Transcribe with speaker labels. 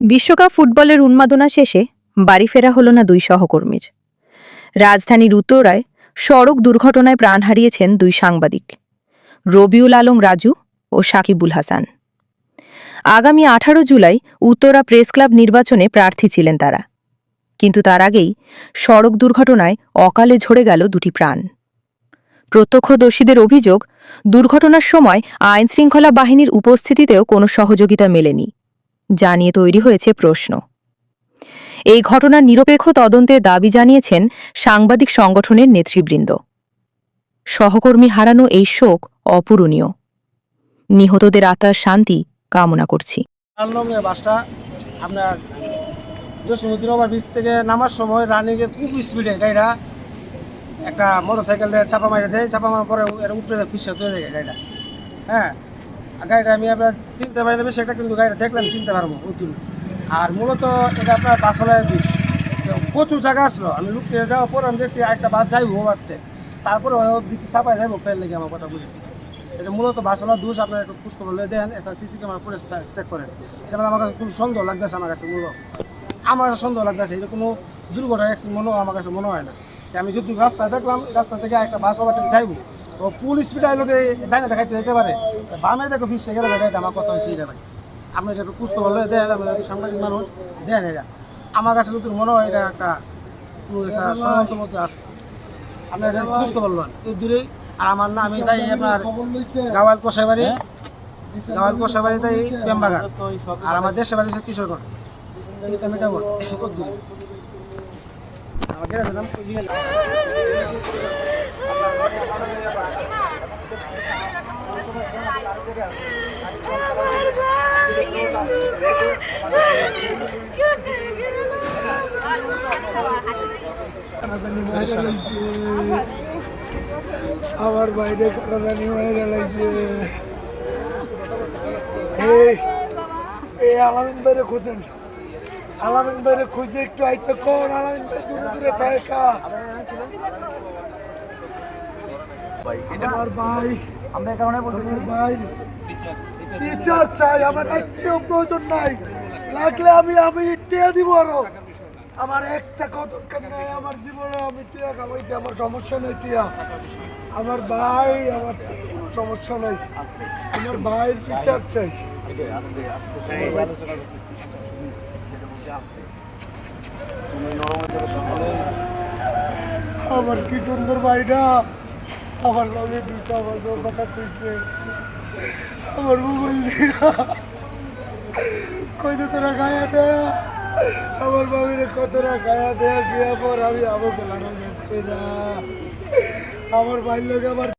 Speaker 1: বিশ্বকাপ ফুটবলের উন্মাদনা শেষে বাড়ি ফেরা হল না দুই সহকর্মীর। রাজধানীর উত্তরায় সড়ক দুর্ঘটনায় প্রাণ হারিয়েছেন দুই সাংবাদিক, রবিউল আলম রাজু ও সাকিবুল হাসান। আগামী ১৮ জুলাই উত্তরা প্রেস ক্লাব নির্বাচনে প্রার্থী ছিলেন তারা, কিন্তু তার আগেই সড়ক দুর্ঘটনায় অকালে ঝরে গেল দুটি প্রাণ। প্রত্যক্ষদর্শীদের অভিযোগ, দুর্ঘটনার সময় আইনশৃঙ্খলা বাহিনীর উপস্থিতিতেও কোনো সহযোগিতা মেলেনি, যা নিয়ে তৈরি হয়েছে প্রশ্ন। এই ঘটনার নিরপেক্ষ তদন্তের দাবি জানিয়েছেন সাংবাদিক সংগঠনের নেতৃবৃন্দ। সহকর্মী হারানো এই শোক অপূরণীয়। নিহতদের আত্মার শান্তি কামনা করছি।
Speaker 2: বাসটা আপনার জসীমউদ্দিন ওভারব্রিজ থেকে নামার সময় রানিংয়ে খুব স্পিডে গাড়িটা একটা মোটরসাইকেল চাপা মারে দেয়। চাপা মারার পরে এটা উপরে ফিসে তুলে দেয় গাড়িটা। হ্যাঁ, গাড়িটা আমি আপনার চিনতে পারি না বেশি একটা, কিন্তু গাড়িটা দেখলাম চিনতে পারবো উত্তর। আর মূলত এটা আপনার বাসলায় দুষ, প্রচুর জায়গা আসলো। আমি লুকিয়ে যাওয়ার পর আমি দেখছি একটা বাস যাইবো ওভারতে, তারপরে দিকে চাপায় যাইবো ফেল লেগে আমার কথা বুঝে। এটা মূলত বাসলার দোষ। আপনার একটু খোঁজ খবর দেন, এছাড়া সিসি ক্যামেরা করে চেক করেন। এটা আমার কাছে কোনো সন্দেহ লাগতেছে, আমার কাছে আমার কাছে সন্দেহ লাগতেছে। এটা কোনো দুর্ঘটনা অ্যাক্সিডেন্ট মনে আমার কাছে মনে হয় না। আমি যদি রাস্তায় দেখলাম, রাস্তা থেকে একটা বাস ওভারটেক যাইবো, ও ফুল স্পিডে লোকে ডাইনে দেখাইতে যেতে পারে, বামে দেখো ফিসে গেলে এটা আমার কথা হয়েছে। এটা ভাই আপনি একটু খুঁজতে বললে দেন, আমি সাংবাদিক মানুষ দেন। এটা আমার কাছে যদি মনে হয় এটা একটা সমান্ত মধ্যে আসে, আপনি খুঁজতে বললেন এই দূরেই। আর আমার না, আমি তাই আপনার গাওয়াল কষাইবাড়ি, গাওয়াল কষাইবাড়ি তাই প্রেমবাগান, আর আমার দেশের বাড়ি হচ্ছে কিশোরগঞ্জ। মেটাবো কত দূরে আমাকে নাম
Speaker 3: আমার বাইরে কাটাদানি হয়ে গেলাইছে। এই আলামিন বাইরে খুঁজেন, আলামিন বাইরে খুঁজে একটু আইতে কোন। আলামিন ভাই দূরে দূরে থাকা। আমার ভাই, আমরা কারণে বলছি ভাই টিচার চাই। আমার একটিও প্রয়োজন নাই, লাগলে আমি টিয়া দিব। আরো আমার একটা দরকার নাই আমার জীবনে। আমি টিয়া খাওয়াইছি, আমার সমস্যা নেই টিয়া। আমার ভাই, আমার কোনো সমস্যা নেই। আমার ভাইয়ের টিচার চাই। আমার কি সুন্দর ভাইটা আমার লগে দুটা বছর কথা কইছে। আমার মোবাইল কইতে তোরা গায়া দেয়া, আমার বাবিরে কতটা গায়া দেয়া বিয়া পর আমি আমাকে লাগানো যাচ্ছে না। আমার ভাই লোক আমার